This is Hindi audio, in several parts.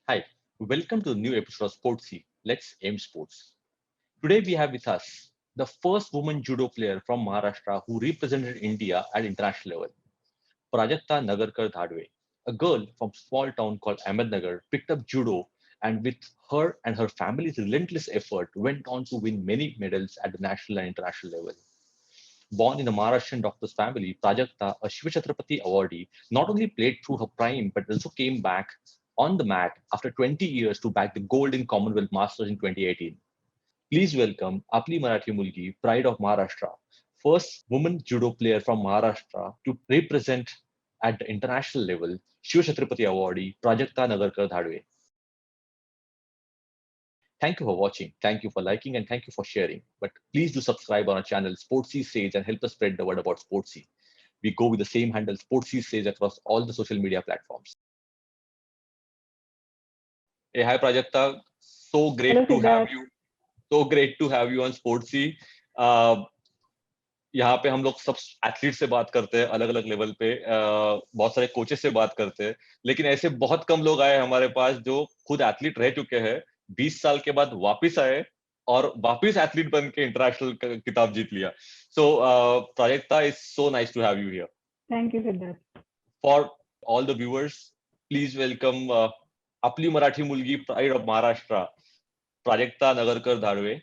Hi, welcome to the new episode of Sportsy. Let's aim sports. Today we have with us the first woman judo player from Maharashtra who represented India at international level, Prajakta Nagarkar Dhadwe. A girl from small town called Ahmednagar picked up judo and with her and her family's relentless effort went on to win many medals at the national and international level. Born in a Maharashtrian doctor's family, Prajakta, a Shiva Chhatrapati awardee, not only played through her prime but also came back on the mat after 20 years to back the gold in Commonwealth Masters in 2018. Please welcome Apli Marathi Mulgi, pride of Maharashtra, first woman judo player from Maharashtra to represent at the international level, Shiva Chhatrapati awardee, Prajakta Nagarkar Dhadwe. Thank you for watching, thank you for liking, and thank you for sharing. But please do subscribe on our channel Sportsy Sage and help us spread the word about Sportsy. We go with the same handle Sportsy Sage across all the social media platforms. Hey, hi Prajakta. So Hello, great to have Siddharth. you. So great to have you on Sportsy. Uh, यहाँ पे हम लोग सब एथलीट से बात करते हैं अलग अलग लेवल पे बहुत सारे कोचेस से बात करते हैं लेकिन ऐसे बहुत कम लोग आए हमारे पास जो खुद एथलीट रह चुके हैं 20 साल के बाद वापस आए और वापस एथलीट बन के इंटरनेशनल किताब जीत लिया so Prajakta is so nice to have you here Thank you, Siddharth. For all the viewers please welcome आपली मराठी मुलगी pride of Maharashtra Prajakta Nagarkar Dhadwe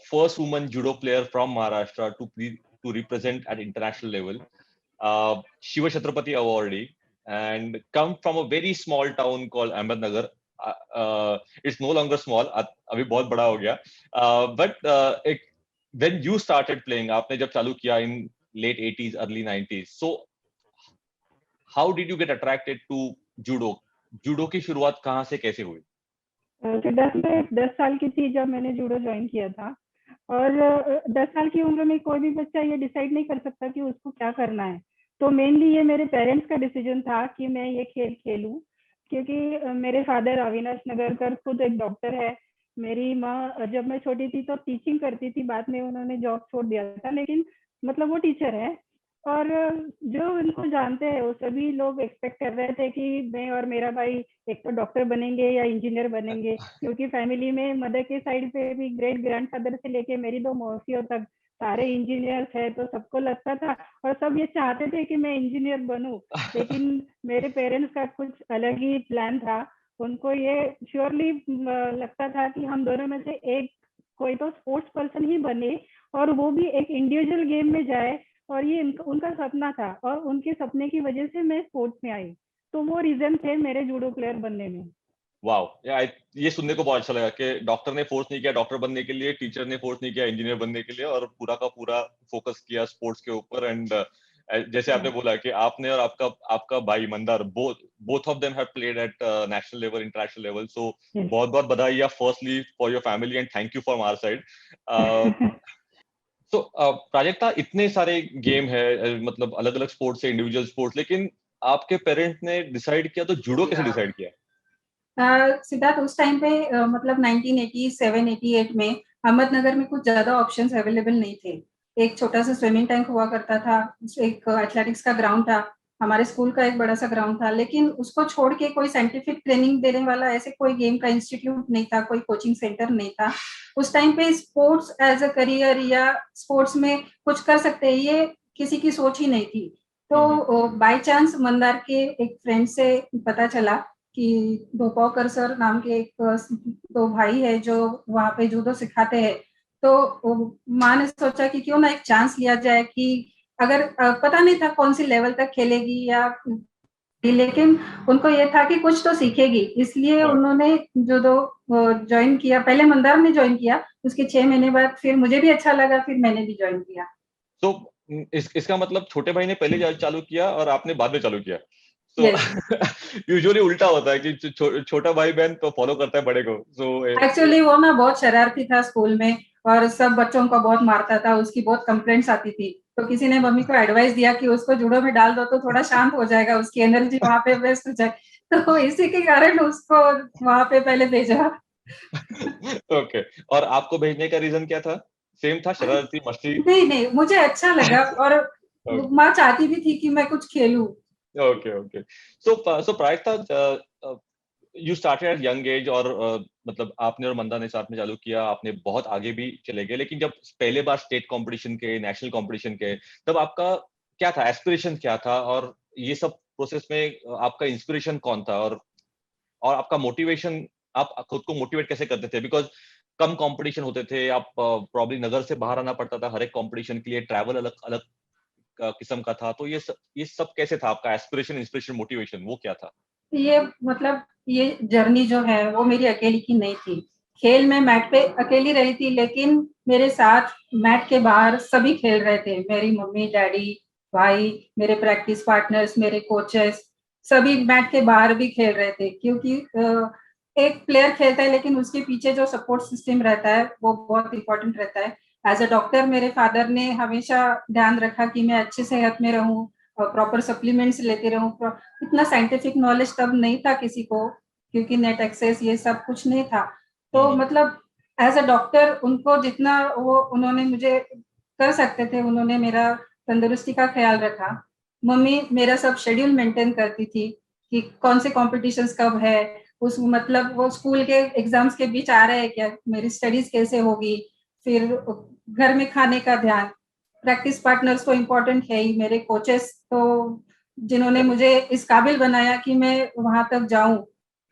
first woman judo player from Maharashtra to represent at international level. Shiva Chhatrapati awardee and come from a very small town called Ahmednagar. It's no longer small. अभी बहुत बड़ा हो गया. When you started playing, आपने जब चालू किया in late 80s, early 90s. So how did you get attracted to judo? Judo की शुरुआत कहाँ से कैसे हुई? सिद्धार्थ, मैं 10 साल की थी जब मैंने जूडो ज्वाइन किया था और 10 साल की उम्र में कोई भी बच्चा ये डिसाइड नहीं कर सकता कि उसको क्या करना है. तो मेनली ये मेरे पेरेंट्स का डिसीजन था कि मैं ये खेल खेलूं क्योंकि मेरे फादर अविनाश नगरकर खुद एक डॉक्टर है. मेरी माँ जब मैं छोटी थी तो टीचिंग करती थी, बाद में उन्होंने जॉब छोड़ दिया था, लेकिन मतलब वो टीचर है. और जो उनको जानते हैं वो सभी लोग एक्सपेक्ट कर रहे थे कि मैं और मेरा भाई एक तो डॉक्टर बनेंगे या इंजीनियर बनेंगे, क्योंकि फैमिली में मदर के साइड पे भी ग्रेट ग्रैंडफादर से लेके मेरी 2 मौसियों तक सारे इंजीनियर्स है. तो सबको लगता था और सब ये चाहते थे कि मैं इंजीनियर बनूं, लेकिन मेरे पेरेंट्स का कुछ अलग ही प्लान था. उनको ये श्योरली लगता था कि हम दोनों में से एक कोई तो स्पोर्ट्स पर्सन ही बने और वो भी एक इंडिविजुअल गेम में जाए. और ये उनका सपना था और उनके सपने की वजह से मैं स्पोर्ट्स में आई. तो वो रीजन थे मेरे जूडो प्लेयर बनने में. वाओ, ये सुनने को बहुत अच्छा लगा कि डॉक्टर ने फोर्स नहीं किया डॉक्टर बनने के लिए, टीचर ने फोर्स नहीं किया इंजीनियर बनने के लिए और पूरा का पूरा फोकस किया स्पोर्ट्स के ऊपर. एंड जैसे आपने बोला कि आपने और आपका आपका भाई Mandar both of them have played at national level international level. So बहुत बहुत बधाई firstly for your family and thank you from our side. तो प्राजक्ता, इतने सारे गेम है मतलब अलग अलग स्पोर्ट्स है, इंडिविजुअल स्पोर्ट्स, लेकिन आपके पेरेंट्स ने डिसाइड किया तो जूडो कैसे डिसाइड किया? सिद्धार्थ, उस टाइम पे मतलब 1987-88 में अहमदनगर में कुछ ज्यादा ऑप्शंस अवेलेबल नहीं थे. एक छोटा सा स्विमिंग टैंक हुआ करता था, एक एथलेटिक्स का ग्राउंड था, हमारे स्कूल का एक बड़ा सा ग्राउंड था, लेकिन उसको छोड़ के कोई साइंटिफिक ट्रेनिंग देने वाला ऐसे कोई गेम का इंस्टीट्यूट नहीं था, कोई कोचिंग सेंटर नहीं था. उस टाइम पे स्पोर्ट्स एज अ करियर या स्पोर्ट्स में कुछ कर सकते हैं ये किसी की सोच ही नहीं थी. तो बाय चांस मंदार के एक फ्रेंड से पता चला कि भोपावकर सर नाम के एक तो भाई है जो वहाँ पे जूडो सिखाते हैं. तो माँ ने सोचा कि क्यों ना एक चांस लिया जाए कि अगर पता नहीं था कौन सी लेवल तक खेलेगी या, लेकिन उनको ये था कि कुछ तो सीखेगी, इसलिए उन्होंने जूडो ज्वाइन किया. पहले मंदार ने ज्वाइन किया, उसके 6 महीने बाद फिर मुझे भी अच्छा लगा, फिर मैंने भी ज्वाइन किया. तो इसका मतलब छोटे भाई ने पहले चालू किया और आपने बाद में चालू किया. तो यूजुअली उल्टा होता है कि छोटा भाई बहन तो फॉलो करता है बड़े को. सो एक्चुअली वो ना बहुत शरारती था स्कूल में और सब बच्चों को बहुत मारता था, उसकी बहुत कंप्लेंट्स आती थी. तो किसी ने मम्मी को एडवाइस दिया कि उसको जूडो में डाल दो तो थोड़ा शांत हो जाएगा, उसकी एनर्जी वहां पे वेस्ट हो जाए. तो इसी के कारण उसको वहां पे पहले भेजा. ओके. और आपको भेजने का रीजन क्या था? सेम था, शरारती मस्ती? नहीं नहीं, मुझे अच्छा लगा और माँ चाहती भी थी कि मैं कुछ खेलूं। Okay. So Prajakta, you started at young age, और मतलब आपने और मंदा ने साथ में चालू किया, आपने बहुत आगे भी चले गए, लेकिन जब पहले बार स्टेट कंपटीशन के, नेशनल कंपटीशन के, तब आपका क्या था, एस्पिरेशन क्या था, और ये सब प्रोसेस में आपका इंस्पिरेशन कौन था, और आपका मोटिवेशन, आप खुद को मोटिवेट कैसे करते थे? बिकॉज कम कंपटीशन होते थे, आप प्रॉब्ली नगर से बाहर आना पड़ता था हर एक कंपटीशन के लिए, ट्रैवल अलग अलग किस्म का था, तो ये सब कैसे था? आपका एस्पिरेशन, इंस्पिरेशन, मोटिवेशन वो क्या था? ये मतलब ये जर्नी जो है वो मेरी अकेली की नहीं थी। खेल में मैट पे अकेली रही थी, लेकिन मेरे साथ मैट के बाहर सभी खेल रहे थे। मेरी मम्मी, डैडी, भाई, मेरे प्रैक्टिस पार्टनर्स, मेरे कोचेस, सभी मैट के बाहर भी खेल रहे थे। क्योंकि एक प्लेयर खेलता है, लेकिन उसके पीछे जो सपोर्ट सिस्टम रहता है वो बहुत इंपॉर्टेंट रहता है। एज अ डॉक्टर मेरे फादर ने हमेशा ध्यान रखा कि मैं अच्छी सेहत में रहूं और प्रॉपर सप्लीमेंट्स लेते रहूं। इतना साइंटिफिक नॉलेज तब नहीं था किसी को, क्योंकि नेट एक्सेस ये सब कुछ नहीं था। तो मतलब एज अ डॉक्टर उनको जितना वो उन्होंने मुझे कर सकते थे, उन्होंने मेरा तंदुरुस्ती का ख्याल रखा। मम्मी मेरा सब शेड्यूल मेंटेन करती थी कि कौन से कॉम्पिटिशन्स कब है, उस मतलब वो स्कूल के एग्जाम्स के बीच आ रहे हैं क्या, मेरी स्टडीज कैसे होगी, फिर घर में खाने का ध्यान। प्रैक्टिस पार्टनर्स तो इम्पोर्टेंट है ही, मेरे कोचेस तो जिन्होंने मुझे इस काबिल बनाया कि मैं वहां तक जाऊं।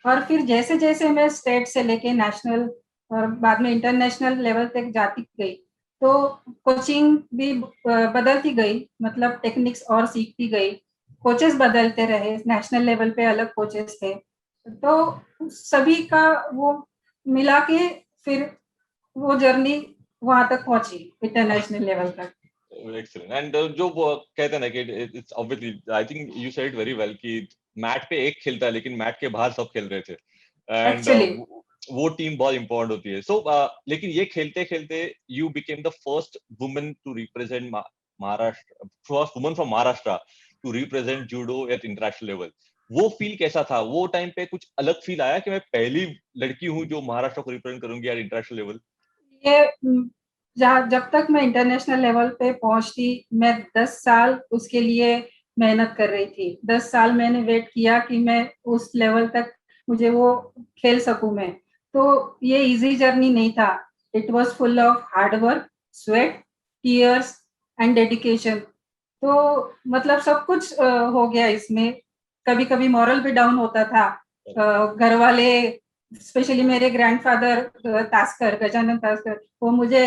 और फिर जैसे जैसे मैं स्टेट से लेके नेशनल और बाद में इंटरनेशनल लेवल तक जाती गई, तो कोचिंग भी बदलती गई, मतलब टेक्निक्स और सीखती गई। कोचेस बदलते रहे, नेशनल लेवल पे अलग कोचेस थे, तो सभी का वो मिला के फिर वो जर्नी वहां तक पहुंची, इंटरनेशनल लेवल तक। एक्सीलेंट। एंड जो वो कहते हैं ना कि it's obviously, I think you said it very well कि मैट पे एक खेलता है, लेकिन मैट के बाहर सब खेल रहे थे, एंड एक्चुअली वो टीम बहुत इंपॉर्टेंट होती है। सो लेकिन ये खेलते खेलते you became the first woman to represent Maharashtra, first woman from Maharashtra to represent judo at international level. वो फील कैसा था? वो टाइम पे कुछ अलग फील आया कि मैं पहली लड़की हूँ जो महाराष्ट्र को रिप्रेजेंट करूंगी एट इंटरनेशनल लेवल? ये जब तक मैं इंटरनेशनल लेवल पे पहुंचती, मैं 10 साल उसके लिए मेहनत कर रही थी। 10 साल मैंने वेट किया कि मैं उस लेवल तक मुझे वो खेल सकूं मैं। तो ये इजी जर्नी नहीं था। It was full of hard work, sweat, tears and dedication. तो मतलब सब कुछ हो गया इसमें। कभी कभी मॉरल भी डाउन होता था। घर वाले, स्पेशली मेरे ग्रैंडफादर तास्कर, गजानन तास्कर, वो मुझे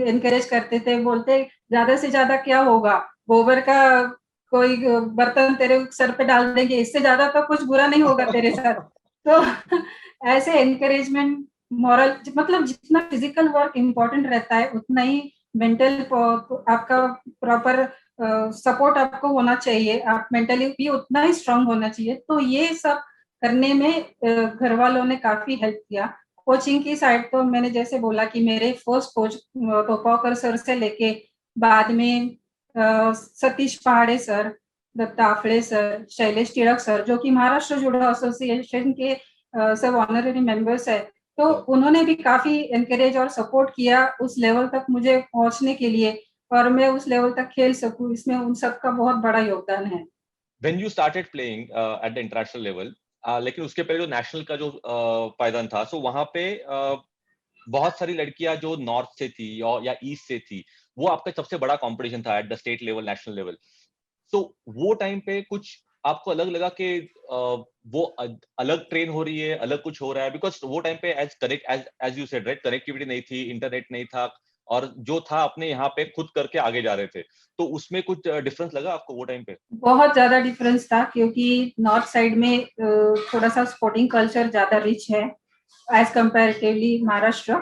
एनकरेज करते थे, बोलते ज्यादा से ज्यादा क्या होगा, गोबर का कोई बर्तन तेरे सर पे डाल देंगे, इससे ज्यादा तो कुछ बुरा नहीं होगा तेरे साथ। तो ऐसे एनकरेजमेंट, मॉरल, मतलब जितना फिजिकल वर्क इम्पोर्टेंट रहता है, उतना ही मेंटल आपका प्रॉपर सपोर्ट आपको होना चाहिए। आप मेंटली भी उतना ही स्ट्रांग होना चाहिए। तो ये सब करने में घर वालों ने काफी हेल्प किया। कोचिंग की साइड तो मैंने जैसे बोला कि मेरे फर्स्ट कोच टोपाकर सर से लेके बाद में Satish Pahade sir, Datta Aphale sir, Shailesh Tilak sir, जो कि महाराष्ट्र जूडो एसोसिएशन के सब ऑनररी मेंबर्स है, तो उन्होंने भी काफी एनकरेज और सपोर्ट किया उस लेवल तक मुझे पहुंचने के लिए, और मैं उस लेवल तक खेल सकूं, इसमें उन सबका बहुत बड़ा योगदान है। When you started playing at the international level, लेकिन उसके पहले जो नेशनल का जो पायदान था, सो वहां पे बहुत सारी लड़कियां जो नॉर्थ से थी या ईस्ट से थी, वो आपका सबसे बड़ा कंपटीशन था at the state level, national level. So वो टाइम पे कुछ आपको अलग लगा कि वो अलग ट्रेन हो रही है, अलग कुछ हो रहा है? बिकॉज वो टाइम पे as you said right, connectivity नहीं थी, इंटरनेट नहीं था, और जो था अपने यहाँ पे खुद करके आगे जा रहे थे, तो उसमें कुछ डिफरेंस लगा आपको वो टाइम पे? बहुत ज्यादा डिफरेंस था, क्योंकि नॉर्थ साइड में थोड़ा सा स्पोर्टिंग कल्चर ज्यादा रिच है एज कंपैरेटिवली महाराष्ट्र।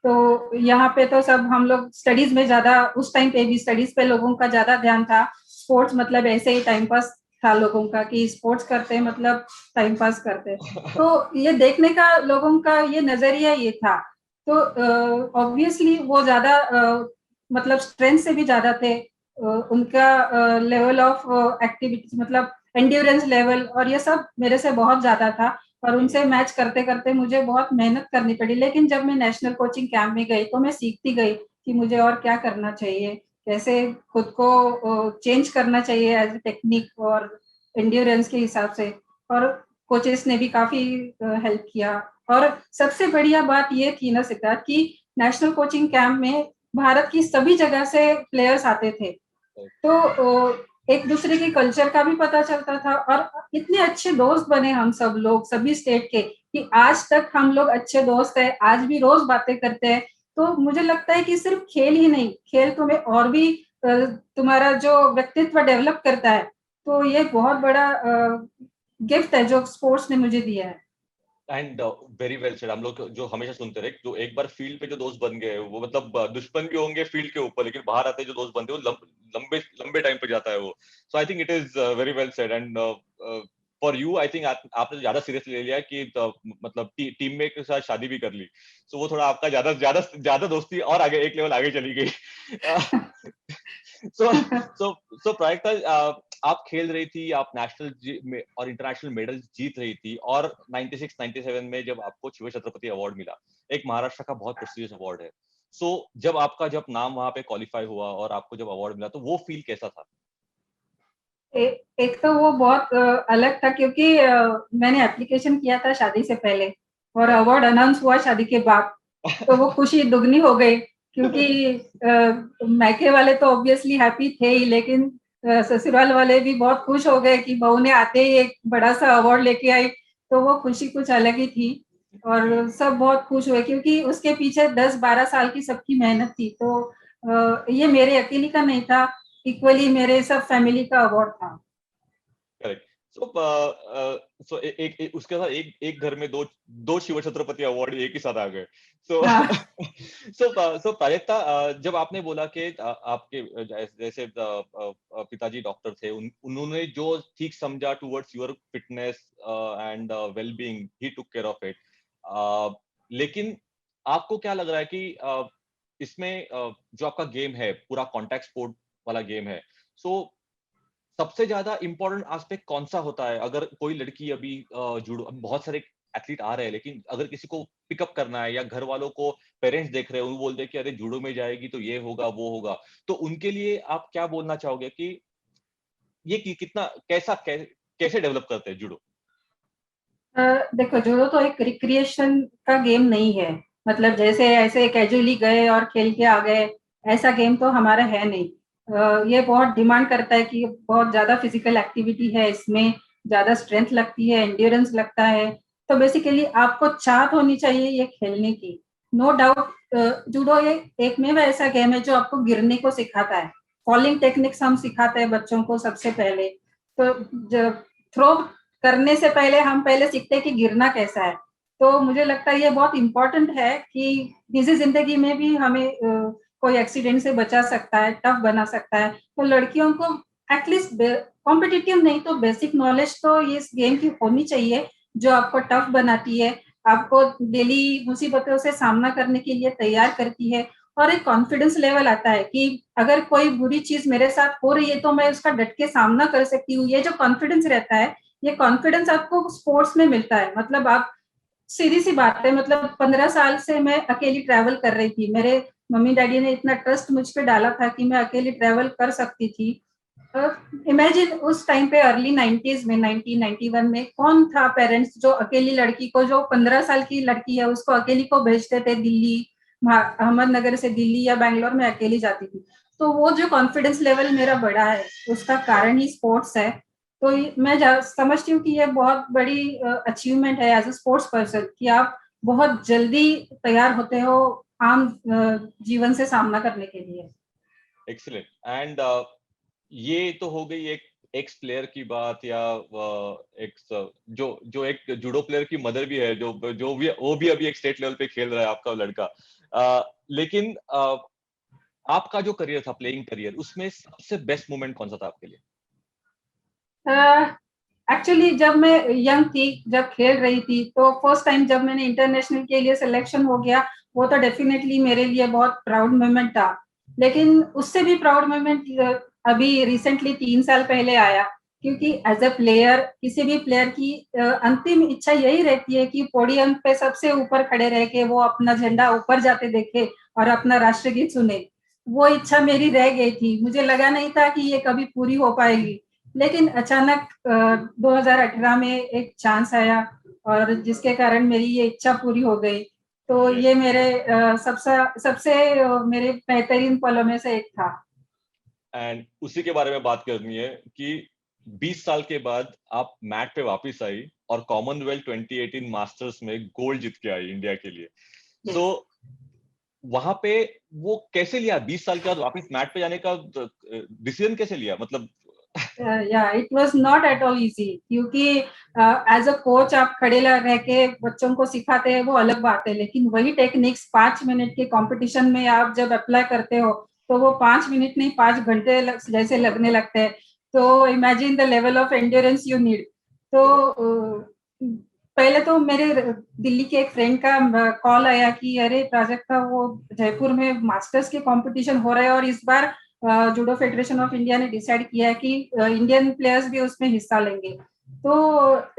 तो यहाँ पे तो सब हम लोग स्टडीज में ज्यादा, उस टाइम पे भी स्टडीज पे लोगों का ज्यादा ध्यान था। स्पोर्ट्स मतलब ऐसे ही टाइम पास था लोगों का, कि स्पोर्ट्स करते मतलब टाइम पास करते। तो ये देखने का लोगों का ये नजरिया ये था। तो ऑब्वियसली वो ज्यादा मतलब स्ट्रेंथ से भी ज्यादा थे। उनका लेवल ऑफ एक्टिविटी, मतलब एंड्योरेंस लेवल और ये सब मेरे से बहुत ज्यादा था, और उनसे मैच करते करते मुझे बहुत मेहनत करनी पड़ी। लेकिन जब मैं नेशनल कोचिंग कैंप में गई तो मैं सीखती गई कि मुझे और क्या करना चाहिए, कैसे खुद को चेंज करना चाहिए एज टेक्निक और एंड्योरेंस के हिसाब से। और कोचेस ने भी काफी हेल्प किया। और सबसे बढ़िया बात ये थी ना सिद्धार्थ कि नेशनल कोचिंग कैंप में भारत की सभी जगह से प्लेयर्स आते थे, तो एक दूसरे के कल्चर का भी पता चलता था और इतने अच्छे दोस्त बने हम सब लोग सभी स्टेट के कि आज तक हम लोग अच्छे दोस्त हैं, आज भी रोज बातें करते हैं। तो मुझे लगता है कि सिर्फ खेल ही नहीं, खेल तुम्हें और भी तुम्हारा जो व्यक्तित्व डेवलप करता है। तो ये बहुत बड़ा गिफ्ट है जो स्पोर्ट्स ने मुझे दिया है। And very well said. हम लोग जो हमेशा सुनते रहे, जो एक बार फील्ड पे जो दोस्त बन गए वो मतलब दुश्मन भी होंगे फील्ड के ऊपर, लेकिन बाहर आते जो दोस्त बनते हैं वो लंबे लंबे टाइम पे जाता है वो। So I think it is very well said. And for you I think आपने ज्यादा सीरियस ले लिया कि मतलब टीम में के साथ शादी भी कर ली, सो वो थोड़ा आपका ज्यादा ज्यादा ज्यादा दोस्ती और आगे एक लेवल आगे चली गई। सो सो प्राजक्ता, आप खेल रही थी, आप नेशनल में और इंटरनेशनल मेडल जीत रही थी, और 96 97 में जब आपको शिव छत्रपति अवार्ड मिला, एक महाराष्ट्र का बहुत प्रेस्टिजियस अवार्ड है। सो जब नाम वहां पे क्वालिफाई हुआ और आपको जब अवार्ड मिला, तो वो फील कैसा था? एक तो वो बहुत अलग था क्योंकि मैंने एप्लीकेशन किया था शादी से पहले और अवार्ड अनाउंस हुआ शादी के बाद, तो वो खुशी दुगनी हो गई क्योंकि मैके वाले तो ऑब्वियसली हैप्पी थे ही, लेकिन ससुराल वाले भी बहुत खुश हो गए कि बहू ने आते ही एक बड़ा सा अवार्ड लेके आई। तो वो खुशी कुछ अलग ही थी और सब बहुत खुश हुए क्योंकि उसके पीछे 10-12 साल की सबकी मेहनत थी। तो ये मेरे अकेली का नहीं था, इक्वली मेरे सब फैमिली का अवार्ड था। करेक्ट। सो उसके साथ एक घर में दो शिव छत्रपति अवार्ड एक ही साथ आ गए। सो सो प्राजक्ता, जब आपने बोला कि आपके जैसे पिताजी डॉक्टर थे, उन्होंने जो ठीक समझा towards your fitness and well being, he took care of it. लेकिन आपको क्या लग रहा है कि इसमें जो आपका गेम है, पूरा कॉन्टैक्ट स्पोर्ट वाला गेम है, सो सबसे ज्यादा इंपॉर्टेंट एस्पेक्ट कौन सा होता है? अगर कोई लड़की अभी जुड़ो, बहुत सारे एथलीट आ रहे हैं, लेकिन अगर किसी को पिकअप करना है या घर वालों को, पेरेंट्स देख रहे हैं, वो बोलते हैं कि अरे जूडो में जाएगी तो ये होगा वो होगा, तो उनके लिए आप क्या बोलना चाहोगे कि ये कितना कैसे डेवलप करते हैं जूडो? देखो, जूडो तो एक रिक्रिएशन का गेम नहीं है, मतलब जैसे ऐसे कैजुअली गए और खेल के आ गए, ऐसा गेम तो हमारा है नहीं। ये बहुत डिमांड करता है कि बहुत ज्यादा फिजिकल एक्टिविटी है इसमें, ज्यादा स्ट्रेंथ लगती है, एंड्योरेंस लगता है। तो बेसिकली आपको चाहत होनी चाहिए ये खेलने की, नो डाउट। जूडो ये एकमेव ऐसा गेम है जो आपको गिरने को सिखाता है। फॉलिंग टेक्निक्स हम सिखाते हैं बच्चों को सबसे पहले। तो जब थ्रो करने से पहले हम पहले सीखते हैं कि गिरना कैसा है। तो मुझे लगता है ये बहुत इंपॉर्टेंट है कि निजी जिंदगी में भी हमें कोई एक्सीडेंट से बचा सकता है, टफ बना सकता है। तो लड़कियों को एटलीस्ट कॉम्पिटिटिव नहीं तो बेसिक नॉलेज तो इस गेम की होनी चाहिए, जो आपको टफ बनाती है, आपको डेली मुसीबतों से सामना करने के लिए तैयार करती है। और एक कॉन्फिडेंस लेवल आता है कि अगर कोई बुरी चीज मेरे साथ हो रही है तो मैं उसका डट के सामना कर सकती हूँ। ये जो कॉन्फिडेंस रहता है, ये कॉन्फिडेंस आपको स्पोर्ट्स में मिलता है। मतलब आप, सीधी सी बात है, मतलब 15 साल से मैं अकेली ट्रैवल कर रही थी। मेरे मम्मी डैडी ने इतना ट्रस्ट मुझ पे डाला था कि मैं अकेली ट्रैवल कर सकती थी। इमेजिन उस टाइम पे अर्ली 90s में, 1991 में कौन था पेरेंट्स जो अकेली लड़की को, जो 15 साल की लड़की है उसको अकेली को भेजते थे दिल्ली, अहमदनगर से दिल्ली या बैंगलोर में अकेली जाती थी। तो वो जो कॉन्फिडेंस लेवल मेरा बढ़ा है उसका कारण ही स्पोर्ट्स है। तो मैं समझती हूँ कि ये बहुत बड़ी अचीवमेंट है एज अ स्पोर्ट्स पर्सन कि आप बहुत जल्दी तैयार होते हो आम जीवन से सामना करने के लिए। एक्सीलेंट। एंड ये तो हो गई एक एक्स प्लेयर की बात, या एक जो एक जूडो प्लेयर की मदर भी है, जो भी वो भी अभी एक स्टेट लेवल पे खेल रहा है आपका लड़का। लेकिन आपका जो करियर था, प्लेइंग करियर, उसमें सबसे बेस्ट मोमेंट कौन सा था आपके लिए? एक्चुअली जब मैं यंग थी, जब खेल रही थी, तो फर्स्ट टाइम जब मैंने इंटरनेशनल के लिए सिलेक्शन हो गया, वो तो डेफिनेटली मेरे लिए बहुत प्राउड मोमेंट था। लेकिन उससे भी प्राउड मोमेंट अभी रिसेंटली 3 साल पहले आया, क्योंकि एज अ प्लेयर किसी भी प्लेयर की अंतिम इच्छा यही रहती है कि पोडियम पे सबसे ऊपर खड़े रह के वो अपना झंडा ऊपर जाते देखे और अपना राष्ट्रगीत सुने। वो इच्छा मेरी रह गई थी, मुझे लगा नहीं था कि ये कभी पूरी हो पाएगी, लेकिन अचानक 2018 में एक चांस आया और जिसके कारण मेरी ये इच्छा पूरी हो गई। तो ये मेरे सबसे मेरे बेहतरीन पलों में से एक था। एंड उसी के बारे में बात करनी है कि 20 साल के बाद आप मैट पे वापस आई और कॉमनवेल्थ 2018 मास्टर्स में गोल्ड जीत के आई इंडिया के लिए। सो वहां पे वो कैसे लिया 20 साल के बाद वापस मैट पे जाने का डिसीजन कैसे लिया, मतलब? It was not at all easy, क्योंकि एज अ कोच आप खड़े रह के बच्चों को सिखाते हैं वो अलग बात है, लेकिन वही टेक्निक्स 5 मिनट के कंपटीशन में आप जब अप्लाई करते हो तो वो 5 मिनट नहीं 5 घंटे जैसे लगने लगते हैं। तो imagine the level of endurance you need. तो पहले तो मेरे दिल्ली के एक फ्रेंड का कॉल आया कि अरे प्राजक्ता, वो जयपुर में मास्टर्स के कंपटीशन हो रहे हैं और इस बार जूडो फेडरेशन ऑफ इंडिया ने डिसाइड किया है कि इंडियन प्लेयर्स भी उसमें हिस्सा लेंगे। तो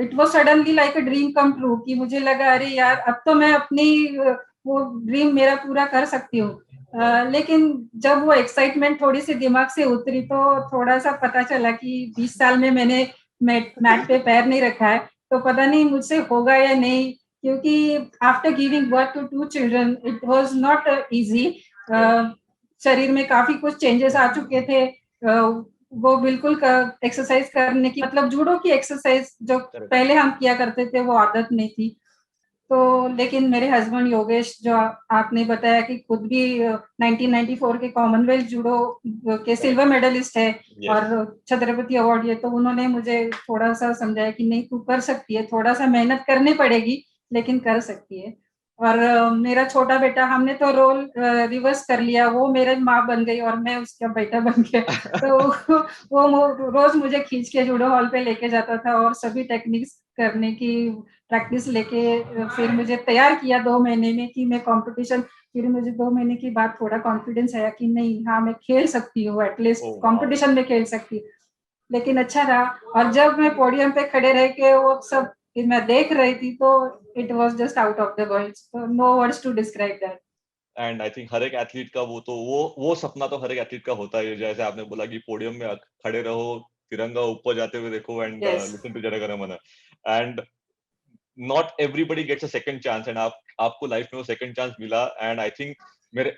it was suddenly like a dream come true कि मुझे लगा अरे यार, अब तो मैं अपनी वो ड्रीम मेरा पूरा कर सकती हूँ। लेकिन जब वो एक्साइटमेंट थोड़ी सी दिमाग से उतरी तो थोड़ा सा पता चला कि 20 साल में मैंने मैट पे पैर नहीं रखा है, तो पता नहीं मुझसे होगा या नहीं, क्योंकि after giving birth to 2 children it was not easy. शरीर में काफी कुछ चेंजेस आ चुके थे। वो बिल्कुल एक्सरसाइज करने की, मतलब जूडो की एक्सरसाइज जो पहले हम किया करते थे वो आदत नहीं थी। तो लेकिन मेरे हस्बैंड योगेश, जो आपने बताया कि खुद भी 1994 के कॉमनवेल्थ जूडो के सिल्वर मेडलिस्ट है और छत्रपति अवार्ड ये, तो उन्होंने मुझे थोड़ा सा समझाया कि नहीं, तू कर सकती है, थोड़ा सा मेहनत करनी पड़ेगी लेकिन कर सकती है। और मेरा छोटा बेटा, हमने तो रोल रिवर्स कर लिया, वो मेरे माँ बन गई और मैं उसका बेटा बन गया। तो वो रोज मुझे खींच के जूडो हॉल पे लेके जाता था और सभी टेक्निक्स करने की प्रैक्टिस लेके फिर मुझे तैयार किया 2 महीने में कि मैं कंपटीशन, फिर मुझे 2 महीने के बाद थोड़ा कॉन्फिडेंस आया कि नहीं, हाँ मैं खेल सकती हूँ, एटलीस्ट कंपटीशन में खेल सकती हूँ। लेकिन अच्छा रहा, और जब मैं पोडियम पे खड़े रह के वो सब मैं देख रही थी तो it was just out of the world, no words to describe that. And I think हर एक एथलीट का वो सपना तो हर एक एथलीट का होता है, जैसे आपने बोला कि पोडियम में खड़े रहो, तिरंगा ऊपर जाते हुए देखो and listen to Jana Gana Mana. And not everybody gets a second chance, and आपको लाइफ में वो सेकंड चांस मिला। एंड आई थिंक मेरे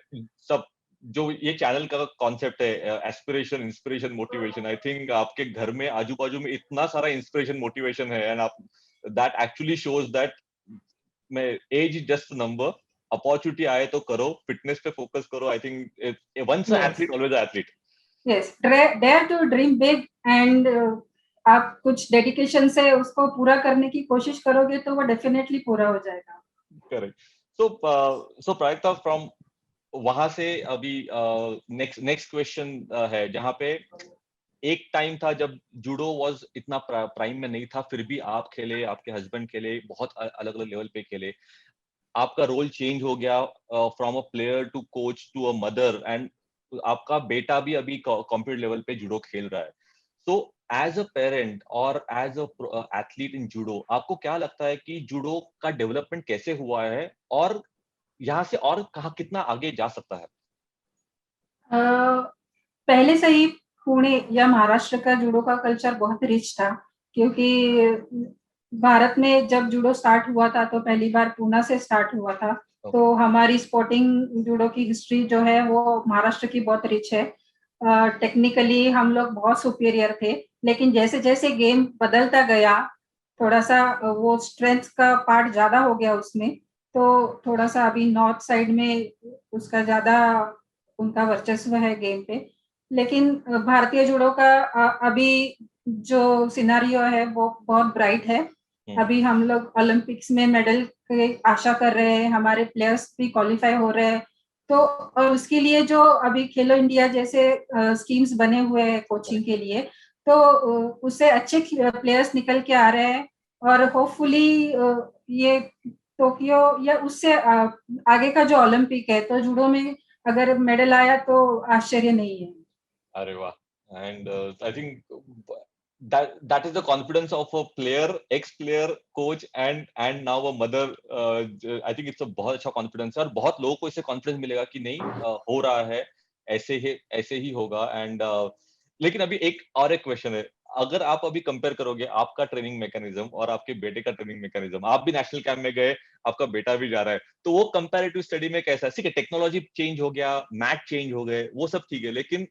सब जो ये चैनल का कॉन्सेप्ट है, aspiration, inspiration, motivation, I think आपके घर में आजू बाजू में इतना सारा इंस्पिरेशन, मोटिवेशन है, एंड आप दैट एक्चुअली शोज दैट मैं age is just number, opportunity आए तो करो, फिटनेस पे फोकस करो। I think once a athlete always a athlete. Yes, dare to dream big, and आप कुछ डेडिकेशन से उसको पूरा करने की कोशिश करोगे तो वो डेफिनेटली पूरा हो जाएगा। करेक्ट। सो प्राजक्ता, फ्रॉम वहां से अभी नेक्स्ट क्वेश्चन है, जहां पे एक टाइम था जब जूडो वाज इतना प्राइम में नहीं था, फिर भी आप खेले, आपके हस्बैंड खेले, बहुत अलग अलग लेवल पे खेले, आपका रोल चेंज हो गया from a player to coach to a mother, and आपका बेटा भी अभी कॉम्पिटिटिव लेवल पे जूडो खेल रहा है। सो एज अ पेरेंट और as a athlete in judo, आपको क्या लगता है कि जूडो का डेवलपमेंट कैसे हुआ है और यहाँ से और कहाँ कितना आगे जा सकता है? पहले से ही पुणे या महाराष्ट्र का जूडो का कल्चर बहुत रिच था, क्योंकि भारत में जब जूडो स्टार्ट हुआ था तो पहली बार पुणे से स्टार्ट हुआ था। तो हमारी स्पोर्टिंग जूडो की हिस्ट्री जो है वो महाराष्ट्र की बहुत रिच है। टेक्निकली हम लोग बहुत सुपीरियर थे, लेकिन जैसे जैसे गेम बदलता गया, थोड़ा सा वो स्ट्रेंथ का पार्ट ज्यादा हो गया उसमें, तो थोड़ा सा अभी नॉर्थ साइड में उसका ज्यादा उनका वर्चस्व है गेम पे। लेकिन भारतीय जूडो का अभी जो सिनारियो है वो बहुत ब्राइट है। अभी हम लोग ओलंपिक्स में मेडल की आशा कर रहे हैं, हमारे प्लेयर्स भी क्वालिफाई हो रहे हैं। तो और उसके लिए जो अभी खेलो इंडिया जैसे स्कीम्स बने हुए हैं कोचिंग के लिए, तो उससे अच्छे प्लेयर्स निकल के आ रहे हैं, और होपफुली ये टोक्यो या उससे आगे का जो ओलंपिक है, तो जूडो में अगर मेडल आया तो आश्चर्य नहीं है। अरे वाह। And I think that is the confidence of a player, ex-player, coach and now a mother. I think it's a बहुत अच्छा confidence है और बहुत लोगों को इससे confidence मिलेगा कि नहीं हो रहा है, ऐसे ही होगा. एंड लेकिन अभी एक क्वेश्चन है. अगर आप अभी कंपेयर करोगे आपका ट्रेनिंग मैकेनिज्म और आपके बेटे का ट्रेनिंग मैकेनिज्म, आप भी नेशनल कैंप में गए, आपका बेटा भी जा रहा है, तो वो कंपैरेटिव स्टडी में कैसा है? ठीक है, टेक्नोलॉजी चेंज हो गया, मैथ चेंज हो गए, वो सब ठीक है, लेकिन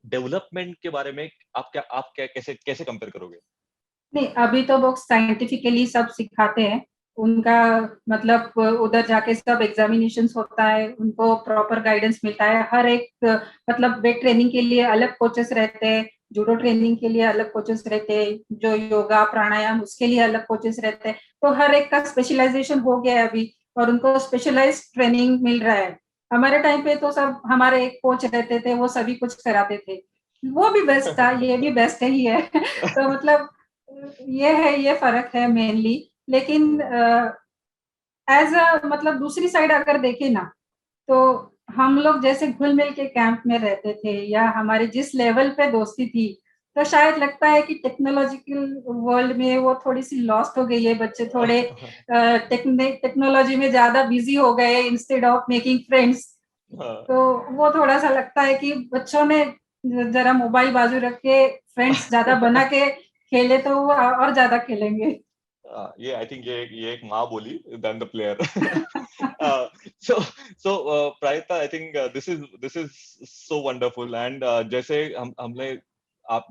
डेवलपमेंट के बारे में आप क्या कैसे कंपेयर करोगे? नहीं, अभी तो वो साइंटिफिकली सब सिखाते हैं. उनका मतलब उधर जाके सब एग्जामिनेशंस होता है, उनको प्रॉपर गाइडेंस मिलता है. हर एक मतलब वेट ट्रेनिंग के लिए अलग कोचेस रहते हैं, जूडो ट्रेनिंग के लिए अलग कोचेस रहते हैं, जो योगा प्राणायाम उसके लिए अलग कोचेस रहते हैं. तो हर एक का स्पेशलाइजेशन हो गया है अभी और उनको स्पेशलाइज्ड ट्रेनिंग मिल रहा है. हमारे टाइम पे तो सब हमारे एक कोच रहते थे, वो सभी कुछ कराते थे. वो भी बेस्ट था, ये भी बेस्ट ही है. तो मतलब ये फर्क है मेनली. लेकिन एज अ मतलब दूसरी साइड अगर देखें ना, तो हम लोग जैसे घुल मिल के कैंप में रहते थे या हमारे जिस लेवल पे दोस्ती थी, तो शायद लगता है कि टेक्नोलॉजिकल वर्ल्ड में वो थोड़ी सी लॉस्ट हो गई है. बच्चे थोड़े टेक्नोलॉजी में ज्यादा बिजी हो गए इंस्टेड ऑफ मेकिंग फ्रेंड्स. तो वो थोड़ा सा लगता है कि बच्चों ने जरा मोबाइल बाजू रख के फ्रेंड्स ज्यादा बना के खेले तो वो और ज्यादा खेलेंगे. ये आई थिंक ये एक माँ बोली then the player. So Prajakta, I think this is so wonderful. And जैसे हमने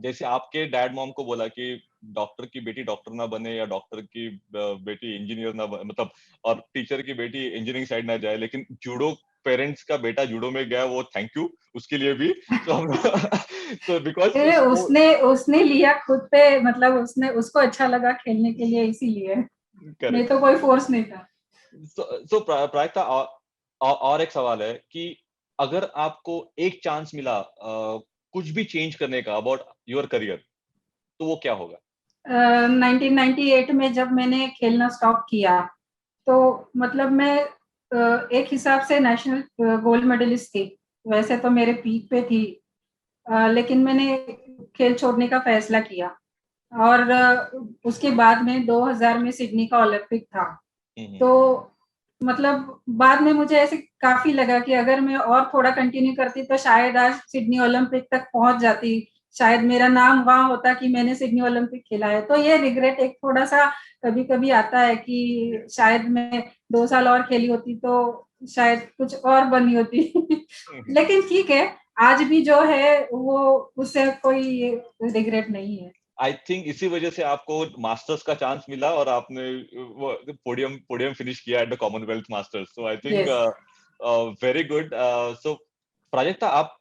जैसे आपके डैड मॉम को बोला कि डॉक्टर की बेटी डॉक्टर ना बने या डॉक्टर की बेटी इंजीनियर ना बने, मतलब, और टीचर की बेटी इंजीनियरिंग साइड ना जाए, लेकिन जूडो पेरेंट्स का बेटा जूडो में गया, वो थैंक यू उसके लिए भी. तो बिकॉज उसने लिया खुद पे, मतलब उसको अच्छा लगा खेलने के लिए, इसीलिए. नहीं तो कोई फोर्स नहीं था. सो प्रायता, और एक सवाल है कि अगर आपको एक चांस मिला कुछ भी चेंज करने का अबाउट योर करियर, तो वो क्या होगा? 1998 में जब मैंने खेलना स्टॉप किया, तो मतलब मैं एक हिसाब से नेशनल गोल्ड मेडलिस्ट थी. वैसे तो मेरे पीक पे थी, लेकिन मैंने खेल छोड़ने का फैसला किया. और उसके बाद में 2000 में सिडनी का ओलंपिक था. तो मतलब बाद में मुझे ऐसे काफी लगा कि अगर मैं और थोड़ा कंटिन्यू करती तो शायद आज सिडनी ओलंपिक तक पहुंच जाती, शायद मेरा नाम वहां होता कि मैंने सिडनी ओलंपिक खेला है. तो ये रिग्रेट एक थोड़ा सा कभी कभी आता है कि शायद मैं 2 साल और खेली होती तो शायद कुछ और बनी होती. लेकिन ठीक है, आज भी जो है वो उससे कोई रिग्रेट नहीं है. आई थिंक इसी वजह से आपको मास्टर्स का चांस मिला और आपने वो पोडियम फिनिश किया at the Commonwealth masters. So I think very good. So Prajakta, आप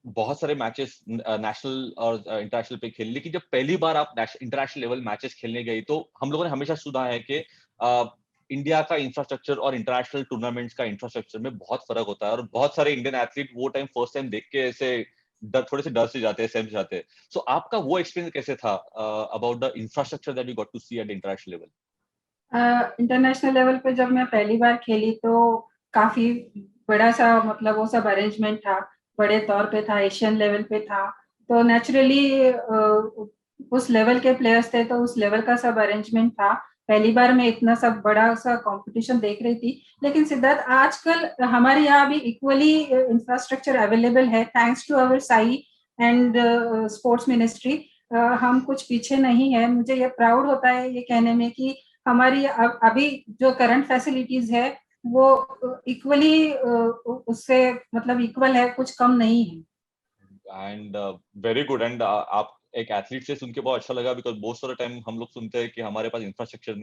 बहुत सारे मैचेस नेशनल और इंटरनेशनल पे खेले, लेकिन जब पहली बार आप इंटरनेशनल लेवल मैचेस खेलने गई, तो हम लोगों ने हमेशा सुना है कि इंडिया का इंफ्रास्ट्रक्चर और इंटरनेशनल टूर्नामेंट्स का इंफ्रास्ट्रक्चर में बहुत फर्क होता है, और बहुत सारे इंडियन एथलीट वो टाइम फर्स्ट टाइम देख के ऐसे थोड़े से डर से जाते हैं, सहम से जाते हैं. सो आपका वो एक्सपीरियंस कैसे था about the infrastructure that you got to see at international level? International level पे जब मैं पहली बार खेली तो काफी बड़ा सा मतलब वो सब अरेंजमेंट था, बड़े तौर पे था, एशियन लेवल पे था. तो नेचुरली उस लेवल के प्लेयर्स थे, तो उस लेवल का सब अरेंजमेंट था. पहली बार मैं इतना सब बड़ा सा कंपटीशन देख रही थी. लेकिन सिद्धार्थ, आजकल हमारे यहाँ भी इक्वली इंफ्रास्ट्रक्चर अवेलेबल है, thanks to our SAI and sports ministry. हम कुछ पीछे नहीं है. मुझे ये प्राउड होता है ये कहने में कि हमारी अभी जो करंट फैसिलिटीज है वो इक्वली उससे मतलब इक्वल है, कुछ कम नहीं है. And very good. एंड आप एक एथलीट से सुन के बहुत अच्छा लगा, बिकॉज बहुत सारे टाइम हम लोग सुनते हैं कि हमारे पास इंफ्रास्ट्रक्चर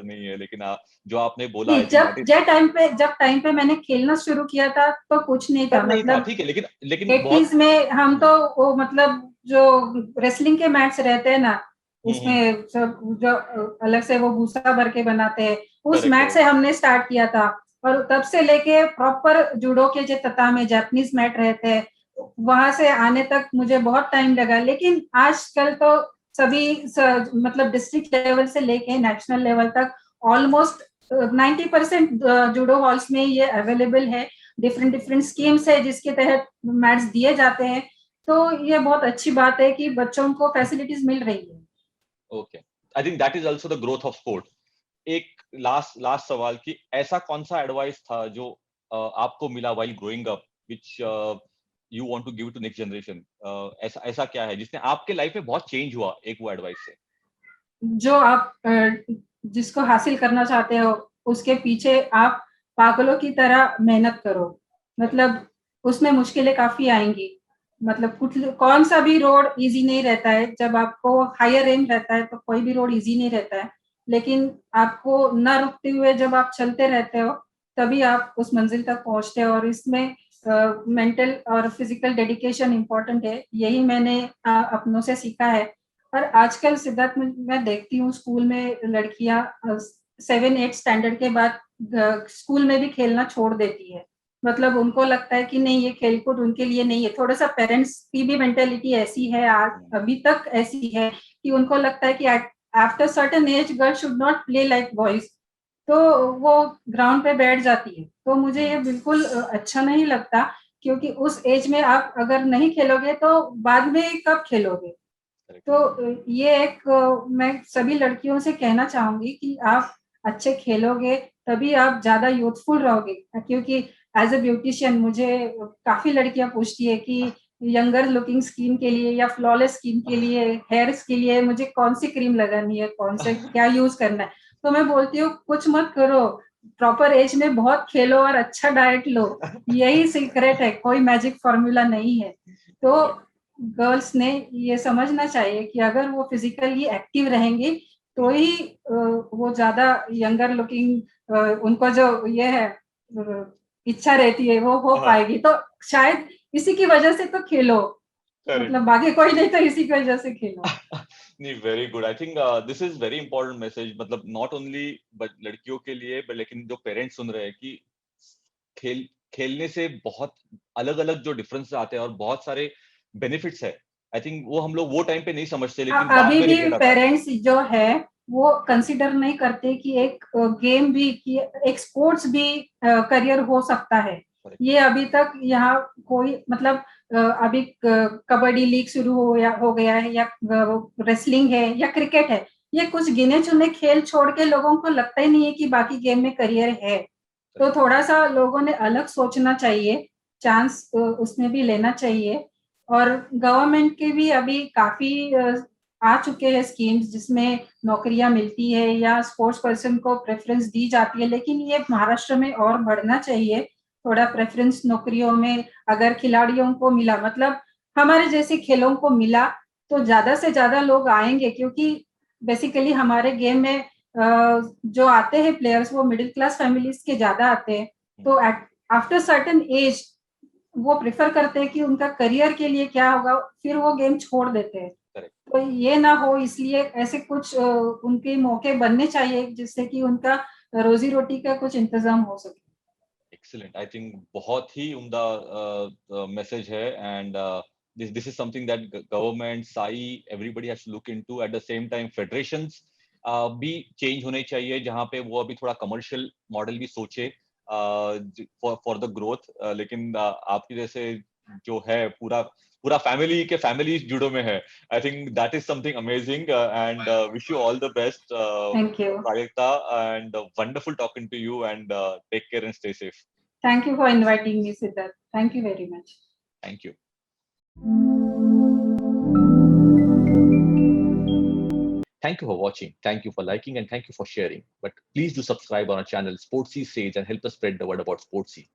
नहीं है, लेकिन जो आपने बोला है जब टाइम पे मैंने खेलना शुरू किया था तो कुछ नहीं था. मतलब ठीक है, लेकिन 80s में हम तो वो मतलब जो रेसलिंग के मैच रहते हैं ना, उसमें सब जो अलग से वो भूसा भर के बनाते हैं, उस मैच से हमने स्टार्ट किया था. और तब से लेके प्रॉपर जूडो के जो ततामे जापानीज मैट रहते हैं, वहां से आने तक मुझे बहुत टाइम लगा. लेकिन आजकल तो सभी मतलब डिस्ट्रिक्ट लेवल से लेके नेशनल लेवल तक ऑलमोस्ट 90% जूडो हॉल्स में ये अवेलेबल है. डिफरेंट स्कीम्स है जिसके तहत मैच दिए जाते हैं. तो ये बहुत अच्छी बात है कि बच्चों को फैसिलिटीज मिल रही है. Okay, I think that is also the growth of sport. एक लास्ट सवाल कि ऐसा कौन सा एडवाइस था जो आपको मिला while growing up which you want to give to next generation? ऐसा क्या है जिसने आपके लाइफ में बहुत चेंज हुआ एक वो एडवाइस से? जो आप जिसको हासिल करना चाहते हो उसके पीछे आप पागलों की तरह मेहनत करो. मतलब उसमें मुश्किलें काफी आएंगी. मतलब कुछ कौन सा भी रोड इजी नहीं रहता है. जब आपको हायर एम रहता है तो कोई भी रोड इजी नहीं रहता है. लेकिन आपको ना रुकते हुए जब आप चलते रहते हो तभी आप उस मंजिल तक पहुंचते हो. और इसमें मेंटल और फिजिकल डेडिकेशन इम्पोर्टेंट है. यही मैंने अपनों से सीखा है. और आजकल सिद्धार्थ मैं देखती हूँ स्कूल में लड़कियां 7-8 स्टैंडर्ड के बाद स्कूल में भी खेलना छोड़ देती है. मतलब उनको लगता है कि नहीं ये खेलकूद उनके लिए नहीं है. थोड़ा सा पेरेंट्स की भी मेंटेलिटी ऐसी है आज अभी तक ऐसी है कि उनको लगता है कि after certain age girl should not play like boys. तो वो ग्राउंड पे बैठ जाती है. तो मुझे ये बिल्कुल अच्छा नहीं लगता क्योंकि उस एज में आप अगर नहीं खेलोगे तो बाद में कब खेलोगे. तो ये एक मैं सभी लड़कियों से कहना चाहूंगी कि आप अच्छे खेलोगे तभी आप ज्यादा यूथफुल रहोगे. क्योंकि एज अ ब्यूटिशियन मुझे काफी लड़कियां पूछती है कि यंगर लुकिंग स्किन के लिए या फ्लॉलेस स्किन के लिए हेयर्स के लिए मुझे कौन सी क्रीम लगानी है, कौन से क्या यूज करना है. तो मैं बोलती हूँ कुछ मत करो. प्रॉपर एज में बहुत खेलो और अच्छा डाइट लो. यही सीक्रेट है. कोई मैजिक फॉर्मूला नहीं है. तो गर्ल्स ने ये समझना चाहिए कि अगर वो फिजिकली एक्टिव रहेंगी तो ही वो ज्यादा यंगर लुकिंग उनको जो ये है इच्छा रहती है वो हो पाएगी. तो शायद इसी की वजह से तो खेलो. मतलब बाकी कोई नहीं तो इसी की वजह से खेलो. नहीं, very good. I think this is very important message. मतलब नॉट ओनली लड़कियों के लिए बट लेकिन जो पेरेंट्स सुन रहे हैं कि खेल खेलने से बहुत अलग अलग जो डिफरेंस आते हैं और बहुत सारे बेनिफिट्स है. आई थिंक वो हम लोग वो टाइम पे नहीं समझते लेकिन बाद अभी में भी रिग्रेट आता है. पेरेंट्स जो है वो कंसिडर नहीं करते कि एक गेम भी कि एक स्पोर्ट्स भी करियर हो सकता है. ये अभी तक यहाँ कोई मतलब अभी कबड्डी लीग शुरू हो गया है या रेसलिंग है या क्रिकेट है. ये कुछ गिने चुने खेल छोड़ के लोगों को लगता ही नहीं है कि बाकी गेम में करियर है. तो थोड़ा सा लोगों ने अलग सोचना चाहिए. चांस उसमें भी लेना चाहिए. और गवर्नमेंट के भी अभी काफी आ चुके हैं स्कीम्स जिसमें नौकरियां मिलती है या स्पोर्ट्स पर्सन को प्रेफरेंस दी जाती है. लेकिन ये महाराष्ट्र में और बढ़ना चाहिए. थोड़ा प्रेफरेंस नौकरियों में अगर खिलाड़ियों को मिला मतलब हमारे जैसे खेलों को मिला तो ज्यादा से ज्यादा लोग आएंगे. क्योंकि बेसिकली हमारे गेम में जो आते हैं प्लेयर्स वो मिडिल क्लास फैमिलीज के ज्यादा आते हैं. तो आफ्टर सर्टेन एज वो प्रेफर करते हैं कि उनका करियर के लिए क्या होगा फिर वो गेम छोड़ देते हैं. तो ये ना हो इसलिए ऐसे कुछ उनके मौके बनने चाहिए जिससे कि उनका रोजी रोटी का कुछ इंतजाम हो सके. एक्सीलेंट. आई थिंक बहुत ही उम्दा मैसेज है and this is something that government, Sai, everybody has to look into. At the same time federations भी चेंज होने चाहिए जहां पे वो अभी थोड़ा कमर्शियल मॉडल भी सोचे फॉर द ग्रोथ. लेकिन आपकी जैसे जो है पूरा पूरा फैमिली जुड़ो में है. I think that is something amazing and wish you all the best thank you. Prajakta and wonderful talking to you and take care and stay safe. Thank you for inviting me, Siddharth. Thank you very much. Thank you. Thank you for watching. Thank you for liking and thank you for sharing. But please do subscribe on our channel Sportsy Sage and help us spread the word about Sportsy.